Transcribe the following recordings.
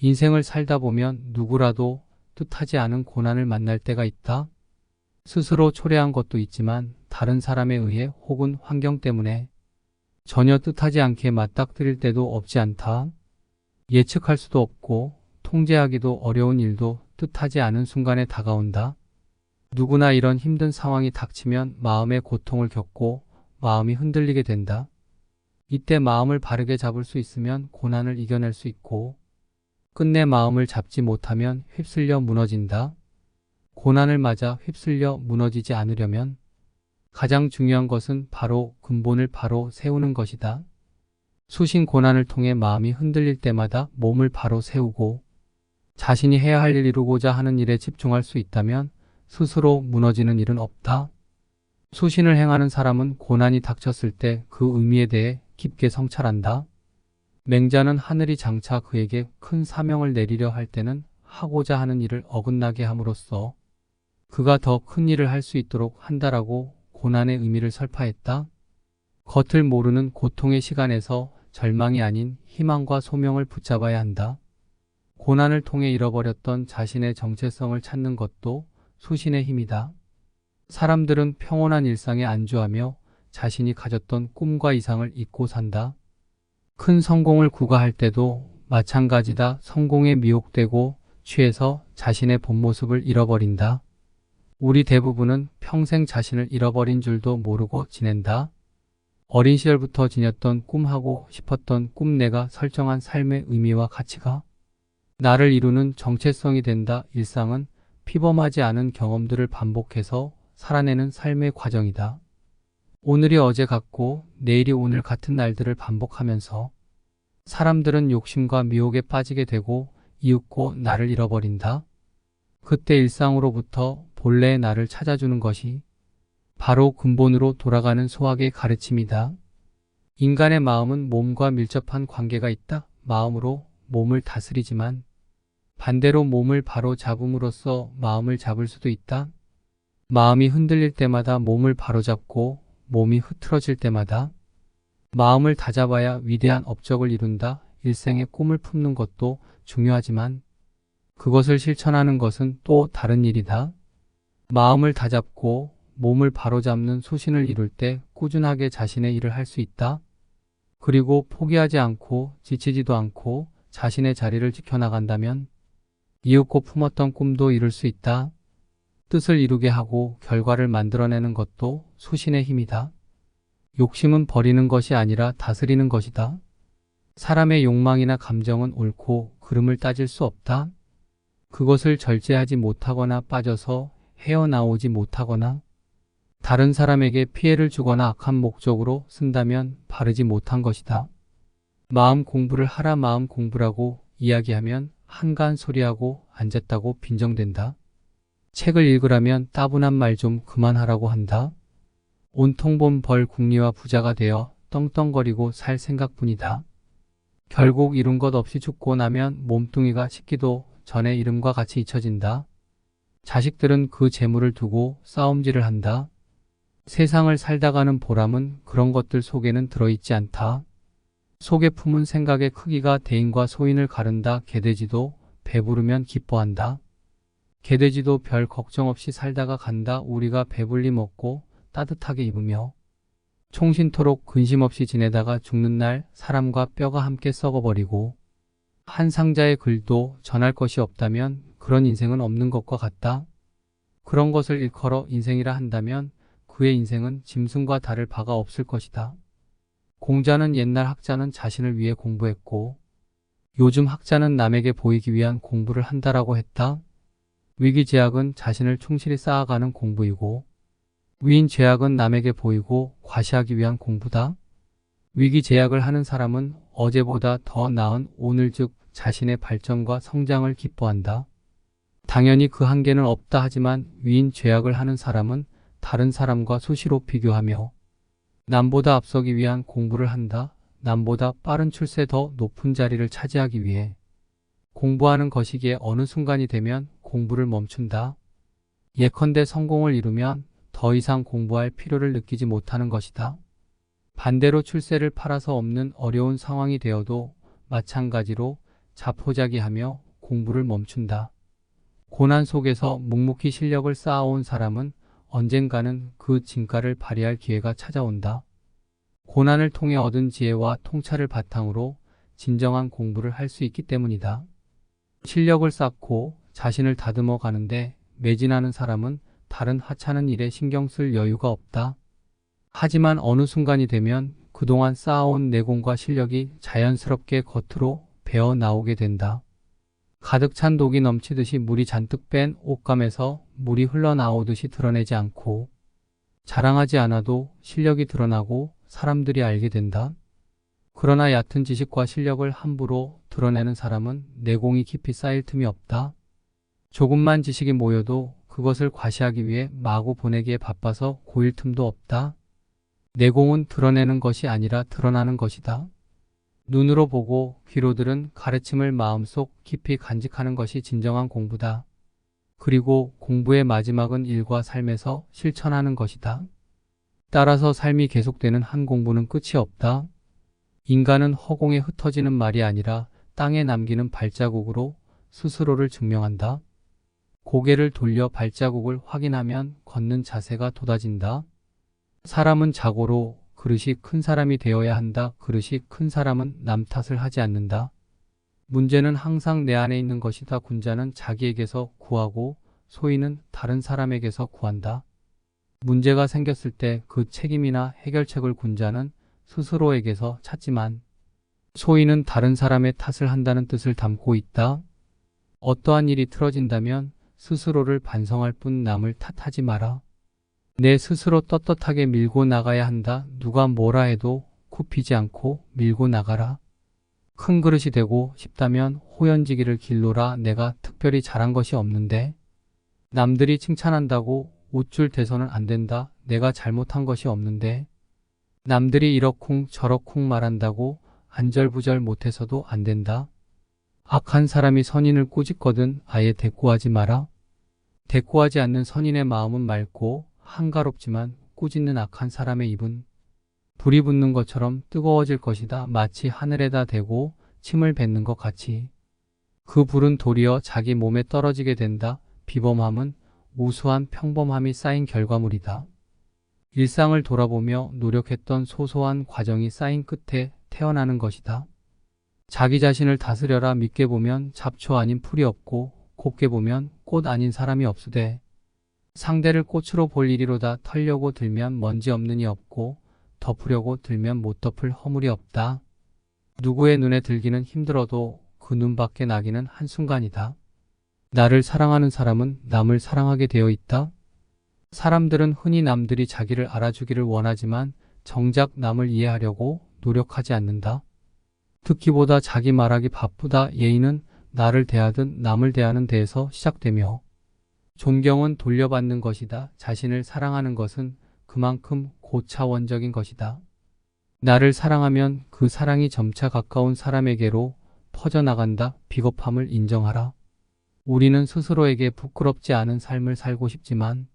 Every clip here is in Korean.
인생을 살다 보면 누구라도 뜻하지 않은 고난을 만날 때가 있다. 스스로 초래한 것도 있지만 다른 사람에 의해 혹은 환경 때문에 전혀 뜻하지 않게 맞닥뜨릴 때도 없지 않다. 예측할 수도 없고 통제하기도 어려운 일도 뜻하지 않은 순간에 다가온다. 누구나 이런 힘든 상황이 닥치면 마음의 고통을 겪고 마음이 흔들리게 된다. 이때 마음을 바르게 잡을 수 있으면 고난을 이겨낼 수 있고 끝내 마음을 잡지 못하면 휩쓸려 무너진다. 고난을 맞아 휩쓸려 무너지지 않으려면 가장 중요한 것은 바로 근본을 바로 세우는 것이다. 수신 고난을 통해 마음이 흔들릴 때마다 몸을 바로 세우고 자신이 해야 할 일, 이루고자 하는 일에 집중할 수 있다면 스스로 무너지는 일은 없다. 수신을 행하는 사람은 고난이 닥쳤을 때 그 의미에 대해 깊게 성찰한다. 맹자는 하늘이 장차 그에게 큰 사명을 내리려 할 때는 하고자 하는 일을 어긋나게 함으로써 그가 더 큰 일을 할 수 있도록 한다라고 고난의 의미를 설파했다. 겉을 모르는 고통의 시간에서 절망이 아닌 희망과 소명을 붙잡아야 한다. 고난을 통해 잃어버렸던 자신의 정체성을 찾는 것도 수신의 힘이다. 사람들은 평온한 일상에 안주하며 자신이 가졌던 꿈과 이상을 잊고 산다. 큰 성공을 구가할 때도 마찬가지다. 성공에 미혹되고 취해서 자신의 본 모습을 잃어버린다. 우리 대부분은 평생 자신을 잃어버린 줄도 모르고 지낸다. 어린 시절부터 지녔던 꿈하고 싶었던 꿈, 내가 설정한 삶의 의미와 가치가 나를 이루는 정체성이 된다. 일상은 피범하지 않은 경험들을 반복해서 살아내는 삶의 과정이다. 오늘이 어제 같고 내일이 오늘 같은 날들을 반복하면서 사람들은 욕심과 미혹에 빠지게 되고 이윽고 나를 잃어버린다. 그때 일상으로부터 본래의 나를 찾아주는 것이 바로 근본으로 돌아가는 소학의 가르침이다. 인간의 마음은 몸과 밀접한 관계가 있다. 마음으로 몸을 다스리지만 반대로 몸을 바로 잡음으로써 마음을 잡을 수도 있다. 마음이 흔들릴 때마다 몸을 바로잡고 몸이 흐트러질 때마다 마음을 다잡아야 위대한 업적을 이룬다. 일생의 꿈을 품는 것도 중요하지만 그것을 실천하는 것은 또 다른 일이다. 마음을 다잡고 몸을 바로잡는 수신을 이룰 때 꾸준하게 자신의 일을 할 수 있다. 그리고 포기하지 않고 지치지도 않고 자신의 자리를 지켜나간다면 이윽고 품었던 꿈도 이룰 수 있다. 뜻을 이루게 하고 결과를 만들어내는 것도 수신의 힘이다. 욕심은 버리는 것이 아니라 다스리는 것이다. 사람의 욕망이나 감정은 옳고 그름을 따질 수 없다. 그것을 절제하지 못하거나 빠져서 헤어나오지 못하거나 다른 사람에게 피해를 주거나 악한 목적으로 쓴다면 바르지 못한 것이다. 마음 공부를 하라. 마음 공부라고 이야기하면 한가한 소리하고 앉았다고 빈정된다. 책을 읽으라면 따분한 말 좀 그만하라고 한다. 온통 본 벌 궁리와 부자가 되어 떵떵거리고 살 생각뿐이다. 결국 이룬 것 없이 죽고 나면 몸뚱이가 식기도 전에 이름과 같이 잊혀진다. 자식들은 그 재물을 두고 싸움질을 한다. 세상을 살다가는 보람은 그런 것들 속에는 들어있지 않다. 속에 품은 생각의 크기가 대인과 소인을 가른다. 개돼지도 배부르면 기뻐한다. 개돼지도 별 걱정 없이 살다가 간다. 우리가 배불리 먹고 따뜻하게 입으며 총신토록 근심 없이 지내다가 죽는 날 사람과 뼈가 함께 썩어버리고 한 상자의 글도 전할 것이 없다면 그런 인생은 없는 것과 같다. 그런 것을 일컬어 인생이라 한다면 그의 인생은 짐승과 다를 바가 없을 것이다. 공자는 옛날 학자는 자신을 위해 공부했고 요즘 학자는 남에게 보이기 위한 공부를 한다라고 했다. 위기제약은 자신을 충실히 쌓아가는 공부이고 위인제약은 남에게 보이고 과시하기 위한 공부다. 위기제약을 하는 사람은 어제보다 더 나은 오늘, 즉 자신의 발전과 성장을 기뻐한다. 당연히 그 한계는 없다 하지만 위인제약을 하는 사람은 다른 사람과 수시로 비교하며 남보다 앞서기 위한 공부를 한다. 남보다 빠른 출세, 더 높은 자리를 차지하기 위해 공부하는 것이기에 어느 순간이 되면 공부를 멈춘다. 예컨대 성공을 이루면 더 이상 공부할 필요를 느끼지 못하는 것이다. 반대로 출세를 팔아서 없는 어려운 상황이 되어도 마찬가지로 자포자기하며 공부를 멈춘다. 고난 속에서 묵묵히 실력을 쌓아온 사람은 언젠가는 그 진가를 발휘할 기회가 찾아온다. 고난을 통해 얻은 지혜와 통찰을 바탕으로 진정한 공부를 할 수 있기 때문이다. 실력을 쌓고 자신을 다듬어 가는데 매진하는 사람은 다른 하찮은 일에 신경 쓸 여유가 없다. 하지만 어느 순간이 되면 그동안 쌓아온 내공과 실력이 자연스럽게 겉으로 배어 나오게 된다. 가득 찬 독이 넘치듯이 물이 잔뜩 뺀 옷감에서 물이 흘러나오듯이 드러내지 않고 자랑하지 않아도 실력이 드러나고 사람들이 알게 된다. 그러나 얕은 지식과 실력을 함부로 드러내는 사람은 내공이 깊이 쌓일 틈이 없다. 조금만 지식이 모여도 그것을 과시하기 위해 마구 보내기에 바빠서 고일 틈도 없다. 내공은 드러내는 것이 아니라 드러나는 것이다. 눈으로 보고 귀로 들은 가르침을 마음속 깊이 간직하는 것이 진정한 공부다. 그리고 공부의 마지막은 일과 삶에서 실천하는 것이다. 따라서 삶이 계속되는 한 공부는 끝이 없다. 인간은 허공에 흩어지는 말이 아니라 땅에 남기는 발자국으로 스스로를 증명한다. 고개를 돌려 발자국을 확인하면 걷는 자세가 돋아진다. 사람은 자고로 그릇이 큰 사람이 되어야 한다. 그릇이 큰 사람은 남 탓을 하지 않는다. 문제는 항상 내 안에 있는 것이다. 군자는 자기에게서 구하고 소인은 다른 사람에게서 구한다. 문제가 생겼을 때 그 책임이나 해결책을 군자는 스스로에게서 찾지만 소인은 다른 사람의 탓을 한다는 뜻을 담고 있다. 어떠한 일이 틀어진다면 스스로를 반성할 뿐 남을 탓하지 마라. 내 스스로 떳떳하게 밀고 나가야 한다. 누가 뭐라 해도 굽히지 않고 밀고 나가라. 큰 그릇이 되고 싶다면 호연지기를 길러라. 내가 특별히 잘한 것이 없는데 남들이 칭찬한다고 우쭐 대서는 안 된다. 내가 잘못한 것이 없는데 남들이 이러쿵 저러쿵 말한다고 안절부절 못해서도 안 된다. 악한 사람이 선인을 꾸짖거든 아예 대꾸하지 마라. 대꾸하지 않는 선인의 마음은 맑고 한가롭지만 꾸짖는 악한 사람의 입은 불이 붙는 것처럼 뜨거워질 것이다. 마치 하늘에다 대고 침을 뱉는 것 같이. 그 불은 도리어 자기 몸에 떨어지게 된다. 비범함은 우수한 평범함이 쌓인 결과물이다. 일상을 돌아보며 노력했던 소소한 과정이 쌓인 끝에 태어나는 것이다. 자기 자신을 다스려라. 밉게 보면 잡초 아닌 풀이 없고 곱게 보면 꽃 아닌 사람이 없으되 상대를 꽃으로 볼 일이로다. 털려고 들면 먼지 없는 이 없고 덮으려고 들면 못 덮을 허물이 없다. 누구의 눈에 들기는 힘들어도 그 눈 밖에 나기는 한순간이다. 나를 사랑하는 사람은 남을 사랑하게 되어 있다. 사람들은 흔히 남들이 자기를 알아주기를 원하지만 정작 남을 이해하려고 노력하지 않는다. 듣기보다 자기 말하기 바쁘다. 예의는 나를 대하든 남을 대하는 데에서 시작되며 존경은 돌려받는 것이다. 자신을 사랑하는 것은 그만큼 고차원적인 것이다. 나를 사랑하면 그 사랑이 점차 가까운 사람에게로 퍼져나간다. 비겁함을 인정하라. 우리는 스스로에게 부끄럽지 않은 삶을 살고 싶지만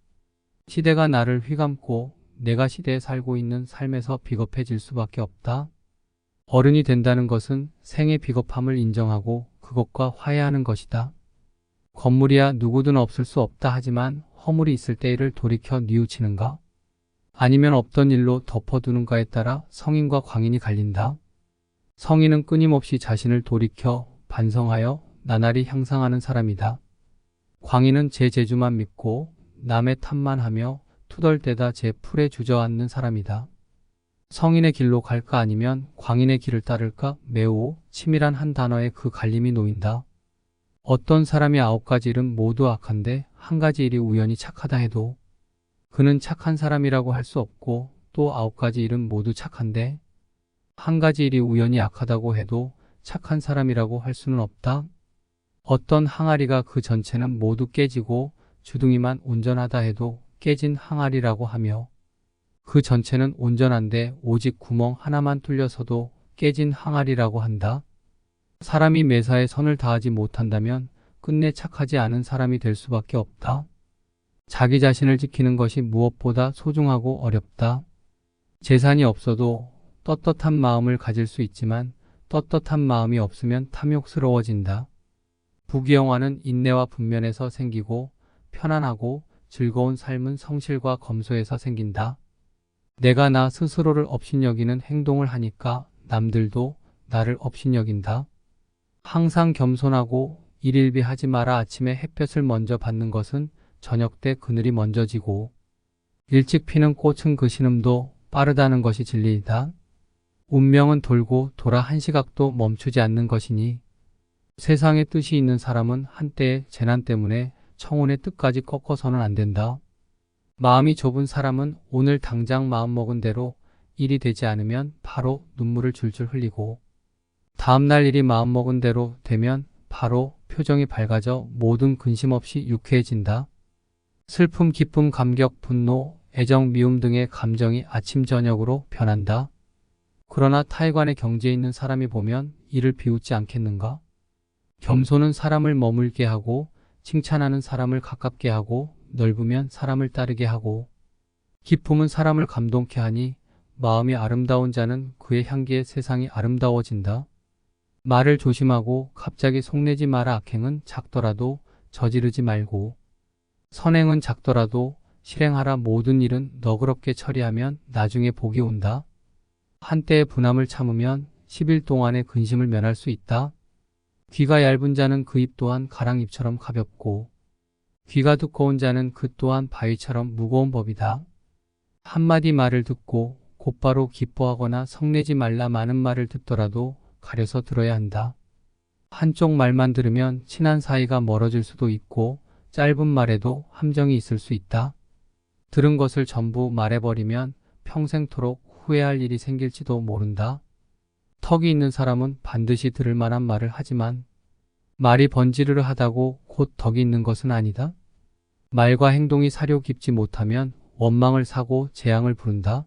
시대가 나를 휘감고 내가 시대에 살고 있는 삶에서 비겁해질 수밖에 없다. 어른이 된다는 것은 생의 비겁함을 인정하고 그것과 화해하는 것이다. 건물이야 누구든 없을 수 없다 하지만 허물이 있을 때 이를 돌이켜 뉘우치는가? 아니면 없던 일로 덮어두는가에 따라 성인과 광인이 갈린다. 성인은 끊임없이 자신을 돌이켜 반성하여 나날이 향상하는 사람이다. 광인은 제 재주만 믿고 남의 탓만 하며 투덜대다 제 풀에 주저앉는 사람이다. 성인의 길로 갈까 아니면 광인의 길을 따를까? 매우 치밀한 한 단어에 그 갈림이 놓인다. 어떤 사람이 9가지 일은 모두 악한데 한 가지 일이 우연히 착하다 해도 그는 착한 사람이라고 할 수 없고 또 9가지 일은 모두 착한데 한 가지 일이 우연히 악하다고 해도 착한 사람이라고 할 수는 없다. 어떤 항아리가 그 전체는 모두 깨지고 주둥이만 온전하다 해도 깨진 항아리라고 하며 그 전체는 온전한데 오직 구멍 하나만 뚫려서도 깨진 항아리라고 한다. 사람이 매사에 선을 다하지 못한다면 끝내 착하지 않은 사람이 될 수밖에 없다. 자기 자신을 지키는 것이 무엇보다 소중하고 어렵다. 재산이 없어도 떳떳한 마음을 가질 수 있지만 떳떳한 마음이 없으면 탐욕스러워진다. 부귀영화는 인내와 분면에서 생기고 편안하고 즐거운 삶은 성실과 검소에서 생긴다. 내가 나 스스로를 업신여기는 행동을 하니까 남들도 나를 업신여긴다. 항상 겸손하고 일일비하지 마라. 아침에 햇볕을 먼저 받는 것은 저녁 때 그늘이 먼저 지고 일찍 피는 꽃은 그 신음도 빠르다는 것이 진리이다. 운명은 돌고 돌아 한 시각도 멈추지 않는 것이니 세상에 뜻이 있는 사람은 한때의 재난 때문에 청혼의 뜻까지 꺾어서는 안 된다. 마음이 좁은 사람은 오늘 당장 마음먹은 대로 일이 되지 않으면 바로 눈물을 줄줄 흘리고 다음날 일이 마음먹은 대로 되면 바로 표정이 밝아져 모든 근심 없이 유쾌해진다. 슬픔, 기쁨, 감격, 분노, 애정, 미움 등의 감정이 아침 저녁으로 변한다. 그러나 타의관의 경지에 있는 사람이 보면 이를 비웃지 않겠는가? 겸손은 사람을 머물게 하고 칭찬하는 사람을 가깝게 하고 넓으면 사람을 따르게 하고 기쁨은 사람을 감동케 하니 마음이 아름다운 자는 그의 향기에 세상이 아름다워진다. 말을 조심하고 갑자기 속내지 마라. 악행은 작더라도 저지르지 말고 선행은 작더라도 실행하라. 모든 일은 너그럽게 처리하면 나중에 복이 온다. 한때의 분함을 참으면 10일 동안의 근심을 면할 수 있다. 귀가 얇은 자는 그 입 또한 가랑잎처럼 가볍고 귀가 두꺼운 자는 그 또한 바위처럼 무거운 법이다. 한마디 말을 듣고 곧바로 기뻐하거나 성내지 말라. 많은 말을 듣더라도 가려서 들어야 한다. 한쪽 말만 들으면 친한 사이가 멀어질 수도 있고 짧은 말에도 함정이 있을 수 있다. 들은 것을 전부 말해버리면 평생토록 후회할 일이 생길지도 모른다. 턱이 있는 사람은 반드시 들을 만한 말을 하지만 말이 번지르르 하다고 곧 덕이 있는 것은 아니다. 말과 행동이 사려 깊지 못하면 원망을 사고 재앙을 부른다.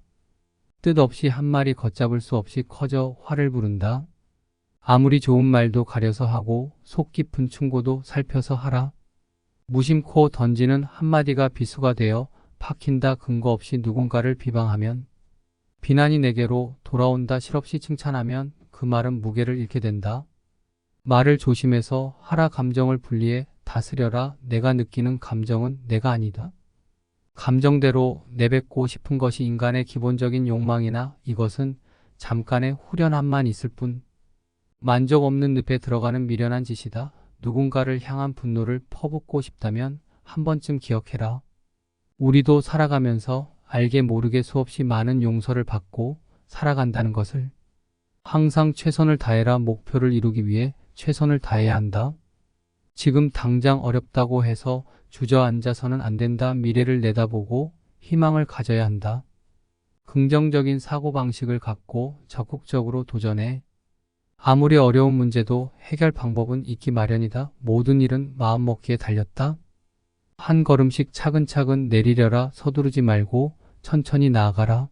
뜻없이 한 말이 걷잡을 수 없이 커져 화를 부른다. 아무리 좋은 말도 가려서 하고 속 깊은 충고도 살펴서 하라. 무심코 던지는 한마디가 비수가 되어 박힌다. 근거 없이 누군가를 비방하면 비난이 내게로 돌아온다. 실없이 칭찬하면 그 말은 무게를 잃게 된다. 말을 조심해서 하라. 감정을 분리해 다스려라. 내가 느끼는 감정은 내가 아니다. 감정대로 내뱉고 싶은 것이 인간의 기본적인 욕망이나 이것은 잠깐의 후련함만 있을 뿐 만족 없는 늪에 들어가는 미련한 짓이다. 누군가를 향한 분노를 퍼붓고 싶다면 한 번쯤 기억해라. 우리도 살아가면서 알게 모르게 수없이 많은 용서를 받고 살아간다는 것을. 항상 최선을 다해라. 목표를 이루기 위해 최선을 다해야 한다. 지금 당장 어렵다고 해서 주저앉아서는 안 된다. 미래를 내다보고 희망을 가져야 한다. 긍정적인 사고방식을 갖고 적극적으로 도전해. 아무리 어려운 문제도 해결 방법은 있기 마련이다. 모든 일은 마음먹기에 달렸다. 한 걸음씩 차근차근 내리려라. 서두르지 말고 천천히 나아가라.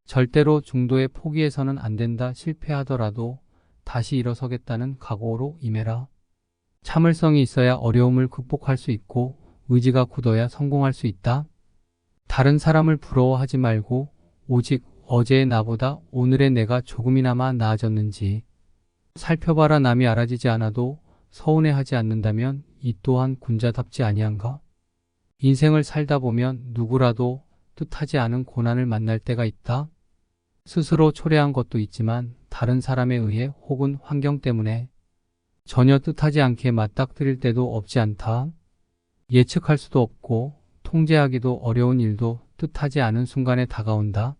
절대로 중도에 포기해서는 안 된다. 실패하더라도 다시 일어서겠다는 각오로 임해라. 참을성이 있어야 어려움을 극복할 수 있고 의지가 굳어야 성공할 수 있다. 다른 사람을 부러워하지 말고 오직 어제의 나보다 오늘의 내가 조금이나마 나아졌는지 살펴봐라. 남이 알아지지 않아도 서운해하지 않는다면 이 또한 군자답지 아니한가? 인생을 살다 보면 누구라도 뜻하지 않은 고난을 만날 때가 있다. 스스로 초래한 것도 있지만 다른 사람에 의해 혹은 환경 때문에 전혀 뜻하지 않게 맞닥뜨릴 때도 없지 않다. 예측할 수도 없고 통제하기도 어려운 일도 뜻하지 않은 순간에 다가온다.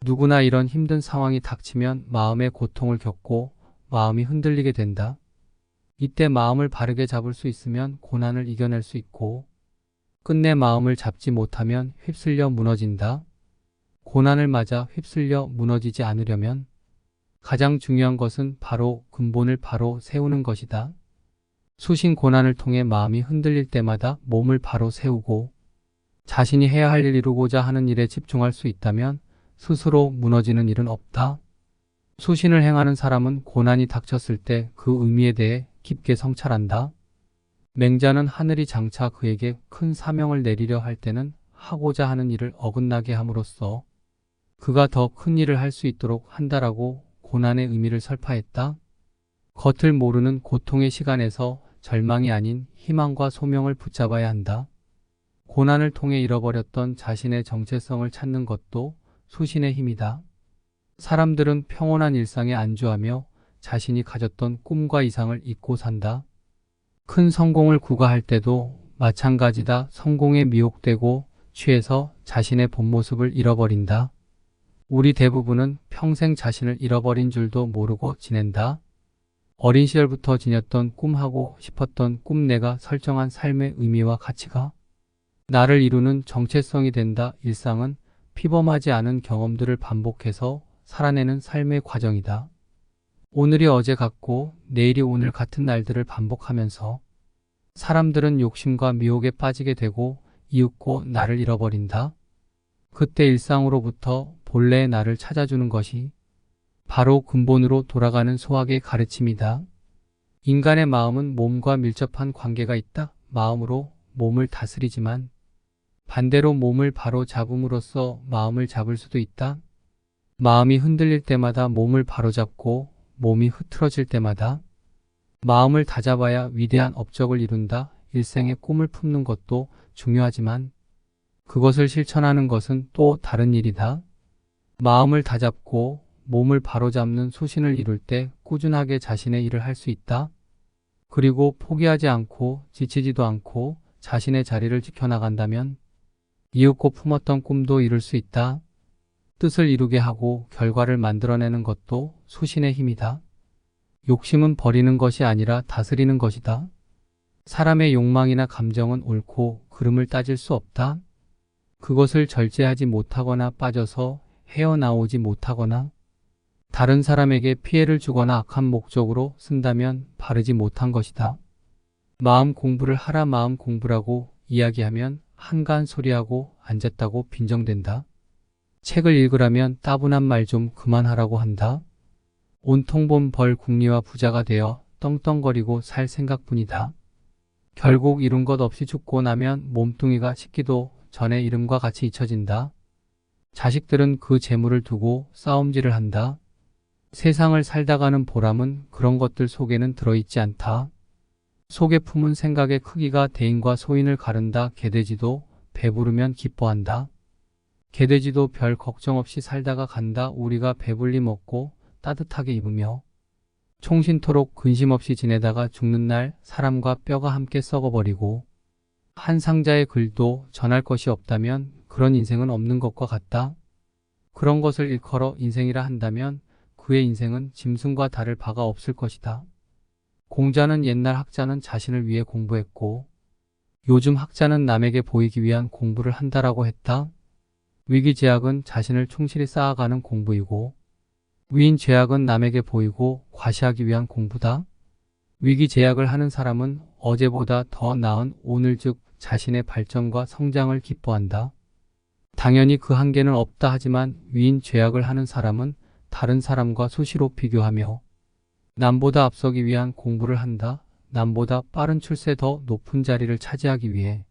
누구나 이런 힘든 상황이 닥치면 마음의 고통을 겪고 마음이 흔들리게 된다. 이때 마음을 바르게 잡을 수 있으면 고난을 이겨낼 수 있고 끝내 마음을 잡지 못하면 휩쓸려 무너진다. 고난을 맞아 휩쓸려 무너지지 않으려면 가장 중요한 것은 바로 근본을 바로 세우는 것이다. 수신 고난을 통해 마음이 흔들릴 때마다 몸을 바로 세우고 자신이 해야 할 일 이루고자 하는 일에 집중할 수 있다면 스스로 무너지는 일은 없다. 수신을 행하는 사람은 고난이 닥쳤을 때 그 의미에 대해 깊게 성찰한다. 맹자는 하늘이 장차 그에게 큰 사명을 내리려 할 때는 하고자 하는 일을 어긋나게 함으로써 그가 더 큰 일을 할 수 있도록 한다라고 고난의 의미를 설파했다. 겉을 모르는 고통의 시간에서 절망이 아닌 희망과 소명을 붙잡아야 한다. 고난을 통해 잃어버렸던 자신의 정체성을 찾는 것도 수신의 힘이다. 사람들은 평온한 일상에 안주하며 자신이 가졌던 꿈과 이상을 잊고 산다. 큰 성공을 구가할 때도 마찬가지다. 성공에 미혹되고 취해서 자신의 본 모습을 잃어버린다. 우리 대부분은 평생 자신을 잃어버린 줄도 모르고 지낸다. 어린 시절부터 지녔던 꿈하고 싶었던 꿈, 내가 설정한 삶의 의미와 가치가 나를 이루는 정체성이 된다. 일상은 피범하지 않은 경험들을 반복해서 살아내는 삶의 과정이다. 오늘이 어제 같고 내일이 오늘 같은 날들을 반복하면서 사람들은 욕심과 미혹에 빠지게 되고 이윽고 나를 잃어버린다. 그때 일상으로부터 본래의 나를 찾아주는 것이 바로 근본으로 돌아가는 소학의 가르침이다. 인간의 마음은 몸과 밀접한 관계가 있다. 마음으로 몸을 다스리지만 반대로 몸을 바로 잡음으로써 마음을 잡을 수도 있다. 마음이 흔들릴 때마다 몸을 바로잡고 몸이 흐트러질 때마다 마음을 다잡아야 위대한 업적을 이룬다. 일생의 꿈을 품는 것도 중요하지만 그것을 실천하는 것은 또 다른 일이다. 마음을 다잡고 몸을 바로잡는 수신을 이룰 때 꾸준하게 자신의 일을 할 수 있다. 그리고 포기하지 않고 지치지도 않고 자신의 자리를 지켜나간다면 이윽고 품었던 꿈도 이룰 수 있다. 뜻을 이루게 하고 결과를 만들어내는 것도 수신의 힘이다. 욕심은 버리는 것이 아니라 다스리는 것이다. 사람의 욕망이나 감정은 옳고 그름을 따질 수 없다. 그것을 절제하지 못하거나 빠져서 헤어나오지 못하거나 다른 사람에게 피해를 주거나 악한 목적으로 쓴다면 바르지 못한 것이다. 마음 공부를 하라. 마음 공부라고 이야기하면 한가한 소리하고 앉았다고 빈정된다. 책을 읽으라면 따분한 말 좀 그만하라고 한다. 온통 본 벌 궁리와 부자가 되어 떵떵거리고 살 생각뿐이다. 결국 이룬 것 없이 죽고 나면 몸뚱이가 식기도 전에 이름과 같이 잊혀진다. 자식들은 그 재물을 두고 싸움질을 한다. 세상을 살다가는 보람은 그런 것들 속에는 들어있지 않다. 속에 품은 생각의 크기가 대인과 소인을 가른다. 개돼지도 배부르면 기뻐한다. 개돼지도 별 걱정 없이 살다가 간다. 우리가 배불리 먹고 따뜻하게 입으며 총신토록 근심 없이 지내다가 죽는 날 사람과 뼈가 함께 썩어버리고 한 상자의 글도 전할 것이 없다면 그런 인생은 없는 것과 같다. 그런 것을 일컬어 인생이라 한다면 그의 인생은 짐승과 다를 바가 없을 것이다. 공자는 옛날 학자는 자신을 위해 공부했고 요즘 학자는 남에게 보이기 위한 공부를 한다라고 했다. 위기제약은 자신을 충실히 쌓아가는 공부이고 위인제약은 남에게 보이고 과시하기 위한 공부다. 위기제약을 하는 사람은 어제보다 더 나은 오늘 즉 자신의 발전과 성장을 기뻐한다. 당연히 그 한계는 없다 하지만 위인제약을 하는 사람은 다른 사람과 수시로 비교하며 남보다 앞서기 위한 공부를 한다. 남보다 빠른 출세 더 높은 자리를 차지하기 위해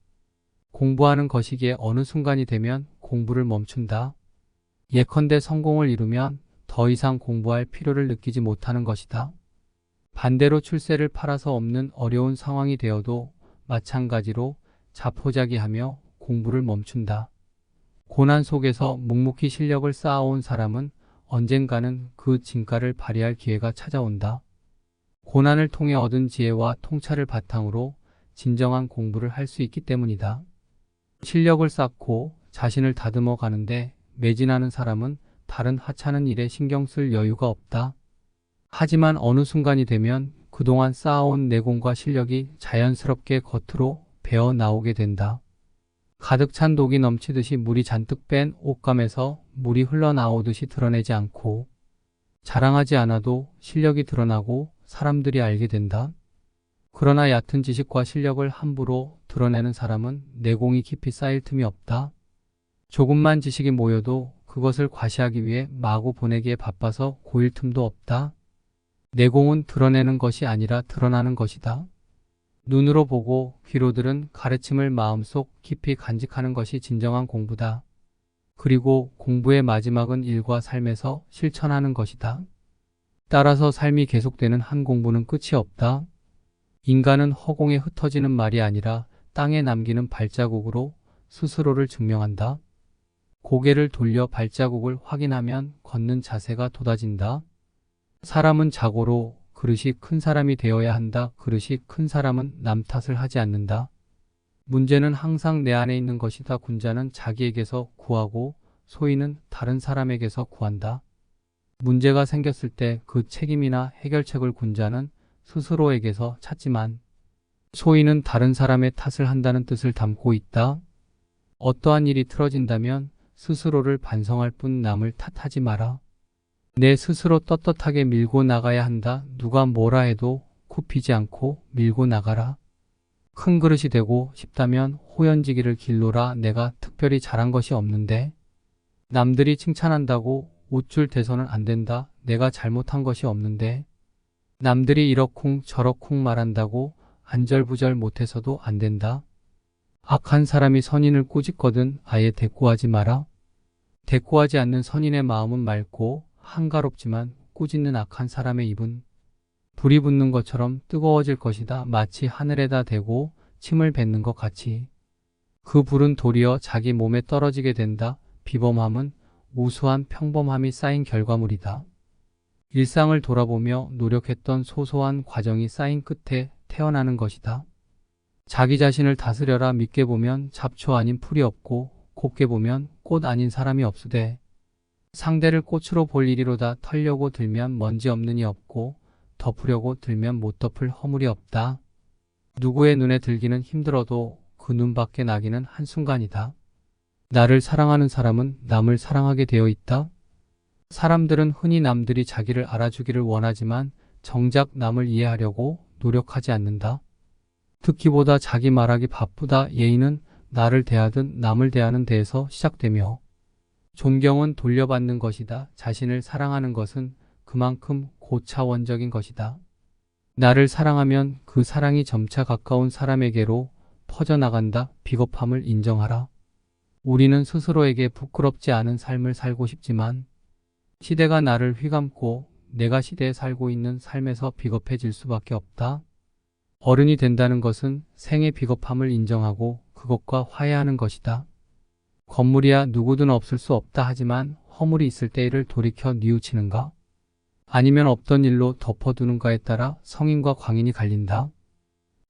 공부하는 것이기에 어느 순간이 되면 공부를 멈춘다. 예컨대 성공을 이루면 더 이상 공부할 필요를 느끼지 못하는 것이다. 반대로 출세를 팔아서 없는 어려운 상황이 되어도 마찬가지로 자포자기하며 공부를 멈춘다. 고난 속에서 묵묵히 실력을 쌓아온 사람은 언젠가는 그 진가를 발휘할 기회가 찾아온다. 고난을 통해 얻은 지혜와 통찰을 바탕으로 진정한 공부를 할 수 있기 때문이다. 실력을 쌓고 자신을 다듬어 가는데 매진하는 사람은 다른 하찮은 일에 신경 쓸 여유가 없다. 하지만 어느 순간이 되면 그동안 쌓아온 내공과 실력이 자연스럽게 겉으로 배어 나오게 된다. 가득 찬 독이 넘치듯이 물이 잔뜩 뺀 옷감에서 물이 흘러나오듯이 드러내지 않고 자랑하지 않아도 실력이 드러나고 사람들이 알게 된다. 그러나 얕은 지식과 실력을 함부로 드러내는 사람은 내공이 깊이 쌓일 틈이 없다. 조금만 지식이 모여도 그것을 과시하기 위해 마구 보내기에 바빠서 고일 틈도 없다. 내공은 드러내는 것이 아니라 드러나는 것이다. 눈으로 보고 귀로 들은 가르침을 마음속 깊이 간직하는 것이 진정한 공부다. 그리고 공부의 마지막은 일과 삶에서 실천하는 것이다. 따라서 삶이 계속되는 한 공부는 끝이 없다. 인간은 허공에 흩어지는 말이 아니라 땅에 남기는 발자국으로 스스로를 증명한다. 고개를 돌려 발자국을 확인하면 걷는 자세가 돋아진다. 사람은 자고로 그릇이 큰 사람이 되어야 한다. 그릇이 큰 사람은 남 탓을 하지 않는다. 문제는 항상 내 안에 있는 것이다. 군자는 자기에게서 구하고 소인은 다른 사람에게서 구한다. 문제가 생겼을 때 그 책임이나 해결책을 군자는 스스로에게서 찾지만 소인은 다른 사람의 탓을 한다는 뜻을 담고 있다. 어떠한 일이 틀어진다면 스스로를 반성할 뿐 남을 탓하지 마라. 내 스스로 떳떳하게 밀고 나가야 한다. 누가 뭐라 해도 굽히지 않고 밀고 나가라. 큰 그릇이 되고 싶다면 호연지기를 길러라. 내가 특별히 잘한 것이 없는데 남들이 칭찬한다고 웃줄 대서는 안 된다. 내가 잘못한 것이 없는데 남들이 이러쿵 저러쿵 말한다고 안절부절 못해서도 안 된다. 악한 사람이 선인을 꾸짖거든 아예 대꾸하지 마라. 대꾸하지 않는 선인의 마음은 맑고 한가롭지만 꾸짖는 악한 사람의 입은 불이 붙는 것처럼 뜨거워질 것이다. 마치 하늘에다 대고 침을 뱉는 것 같이. 그 불은 도리어 자기 몸에 떨어지게 된다. 비범함은 우수한 평범함이 쌓인 결과물이다. 일상을 돌아보며 노력했던 소소한 과정이 쌓인 끝에 태어나는 것이다. 자기 자신을 다스려라. 밉게 보면 잡초 아닌 풀이 없고 곱게 보면 꽃 아닌 사람이 없으되 상대를 꽃으로 볼 일이로다. 털려고 들면 먼지 없는 이 없고 덮으려고 들면 못 덮을 허물이 없다. 누구의 눈에 들기는 힘들어도 그 눈밖에 나기는 한순간이다. 나를 사랑하는 사람은 남을 사랑하게 되어 있다. 사람들은 흔히 남들이 자기를 알아주기를 원하지만 정작 남을 이해하려고 노력하지 않는다. 듣기보다 자기 말하기 바쁘다. 예의는 나를 대하든 남을 대하는 데에서 시작되며 존경은 돌려받는 것이다. 자신을 사랑하는 것은 그만큼 고차원적인 것이다. 나를 사랑하면 그 사랑이 점차 가까운 사람에게로 퍼져나간다. 비겁함을 인정하라. 우리는 스스로에게 부끄럽지 않은 삶을 살고 싶지만 시대가 나를 휘감고 내가 시대에 살고 있는 삶에서 비겁해질 수밖에 없다. 어른이 된다는 것은 생의 비겁함을 인정하고 그것과 화해하는 것이다. 건물이야 누구든 없을 수 없다 하지만 허물이 있을 때 이를 돌이켜 뉘우치는가? 아니면 없던 일로 덮어두는가에 따라 성인과 광인이 갈린다.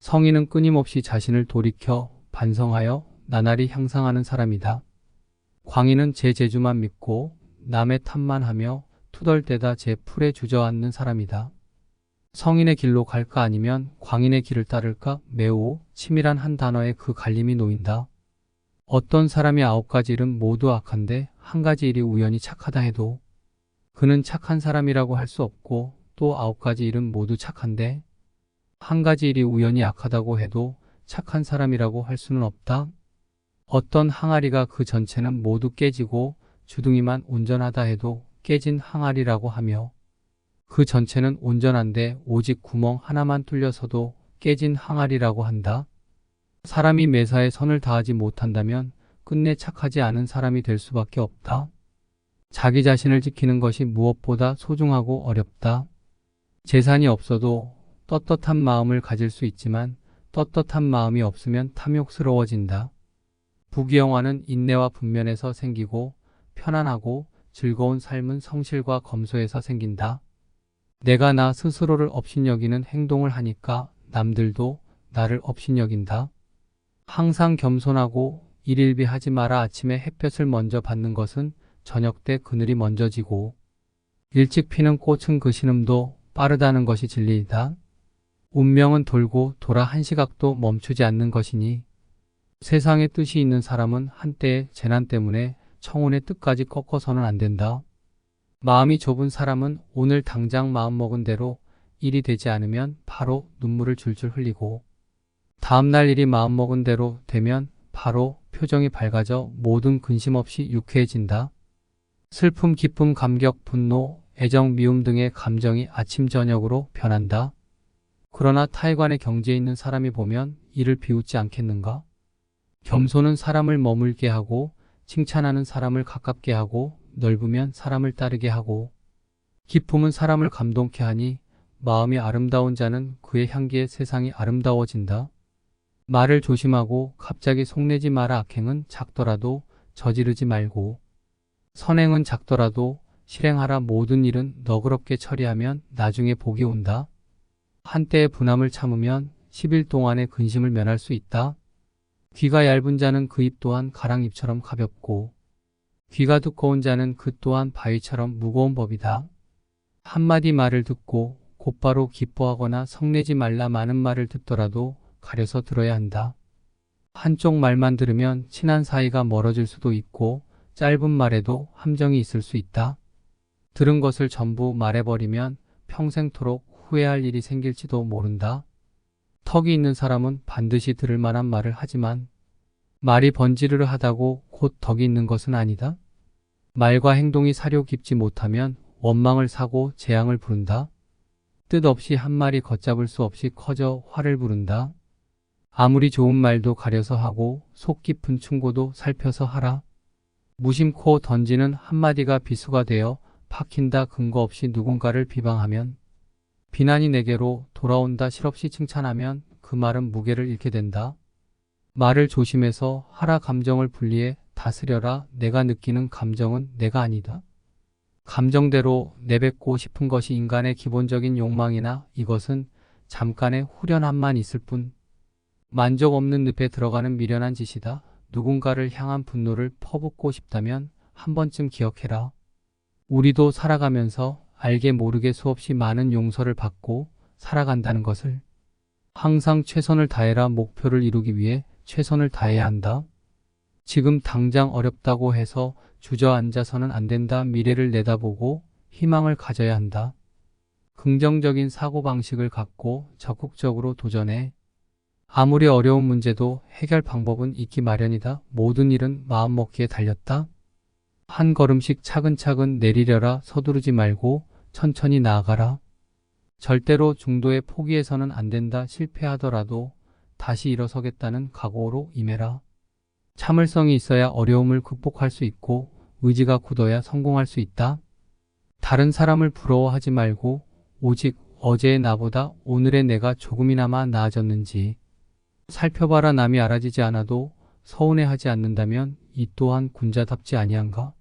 성인은 끊임없이 자신을 돌이켜 반성하여 나날이 향상하는 사람이다. 광인은 제 재주만 믿고 남의 탓만 하며 투덜대다 제 풀에 주저앉는 사람이다. 성인의 길로 갈까 아니면 광인의 길을 따를까? 매우 치밀한 한 단어에 그 갈림이 놓인다. 어떤 사람이 9가지 일은 모두 악한데 한 가지 일이 우연히 착하다 해도 그는 착한 사람이라고 할 수 없고 또 9가지 일은 모두 착한데 한 가지 일이 우연히 악하다고 해도 착한 사람이라고 할 수는 없다. 어떤 항아리가 그 전체는 모두 깨지고 주둥이만 온전하다 해도 깨진 항아리라고 하며 그 전체는 온전한데 오직 구멍 하나만 뚫려서도 깨진 항아리라고 한다. 사람이 매사에 선을 다하지 못한다면 끝내 착하지 않은 사람이 될 수밖에 없다. 자기 자신을 지키는 것이 무엇보다 소중하고 어렵다. 재산이 없어도 떳떳한 마음을 가질 수 있지만 떳떳한 마음이 없으면 탐욕스러워진다. 부귀영화는 인내와 분면에서 생기고 편안하고 즐거운 삶은 성실과 검소에서 생긴다. 내가 나 스스로를 업신여기는 행동을 하니까 남들도 나를 업신여긴다. 항상 겸손하고 일일비하지 마라. 아침에 햇볕을 먼저 받는 것은 저녁 때 그늘이 먼저 지고 일찍 피는 꽃은 그 신음도 빠르다는 것이 진리이다. 운명은 돌고 돌아 한 시각도 멈추지 않는 것이니 세상에 뜻이 있는 사람은 한때의 재난 때문에 청혼의 뜻까지 꺾어서는 안 된다. 마음이 좁은 사람은 오늘 당장 마음먹은 대로 일이 되지 않으면 바로 눈물을 줄줄 흘리고 다음날 일이 마음먹은 대로 되면 바로 표정이 밝아져 모든 근심 없이 유쾌해진다. 슬픔, 기쁨, 감격, 분노, 애정, 미움 등의 감정이 아침 저녁으로 변한다. 그러나 타일관의 경지에 있는 사람이 보면 이를 비웃지 않겠는가? 겸손은 사람을 머물게 하고 칭찬하는 사람을 가깝게 하고 넓으면 사람을 따르게 하고 기쁨은 사람을 감동케 하니 마음이 아름다운 자는 그의 향기에 세상이 아름다워진다. 말을 조심하고 갑자기 속내지 마라. 악행은 작더라도 저지르지 말고 선행은 작더라도 실행하라. 모든 일은 너그럽게 처리하면 나중에 복이 온다. 한때의 분함을 참으면 10일 동안의 근심을 면할 수 있다. 귀가 얇은 자는 그 입 또한 가랑잎처럼 가볍고 귀가 두꺼운 자는 그 또한 바위처럼 무거운 법이다. 한마디 말을 듣고 곧바로 기뻐하거나 성내지 말라. 많은 말을 듣더라도 가려서 들어야 한다. 한쪽 말만 들으면 친한 사이가 멀어질 수도 있고 짧은 말에도 함정이 있을 수 있다. 들은 것을 전부 말해버리면 평생토록 후회할 일이 생길지도 모른다. 턱이 있는 사람은 반드시 들을 만한 말을 하지만 말이 번지르르 하다고 곧 덕이 있는 것은 아니다. 말과 행동이 사려 깊지 못하면 원망을 사고 재앙을 부른다. 뜻없이 한 말이 걷잡을 수 없이 커져 화를 부른다. 아무리 좋은 말도 가려서 하고 속 깊은 충고도 살펴서 하라. 무심코 던지는 한마디가 비수가 되어 박힌다. 근거 없이 누군가를 비방하면 비난이 내게로 돌아온다. 실없이 칭찬하면 그 말은 무게를 잃게 된다. 말을 조심해서 하라. 감정을 분리해 다스려라. 내가 느끼는 감정은 내가 아니다. 감정대로 내뱉고 싶은 것이 인간의 기본적인 욕망이나 이것은 잠깐의 후련함만 있을 뿐 만족 없는 늪에 들어가는 미련한 짓이다. 누군가를 향한 분노를 퍼붓고 싶다면 한 번쯤 기억해라. 우리도 살아가면서 알게 모르게 수없이 많은 용서를 받고 살아간다는 것을. 항상 최선을 다해라. 목표를 이루기 위해 최선을 다해야 한다. 지금 당장 어렵다고 해서 주저앉아서는 안 된다. 미래를 내다보고 희망을 가져야 한다. 긍정적인 사고방식을 갖고 적극적으로 도전해. 아무리 어려운 문제도 해결 방법은 있기 마련이다. 모든 일은 마음먹기에 달렸다. 한 걸음씩 차근차근 내리려라. 서두르지 말고 천천히 나아가라. 절대로 중도에 포기해서는 안 된다. 실패하더라도 다시 일어서겠다는 각오로 임해라. 참을성이 있어야 어려움을 극복할 수 있고 의지가 굳어야 성공할 수 있다. 다른 사람을 부러워하지 말고 오직 어제의 나보다 오늘의 내가 조금이나마 나아졌는지 살펴봐라. 남이 알아지지 않아도 서운해하지 않는다면 이 또한 군자답지 아니한가?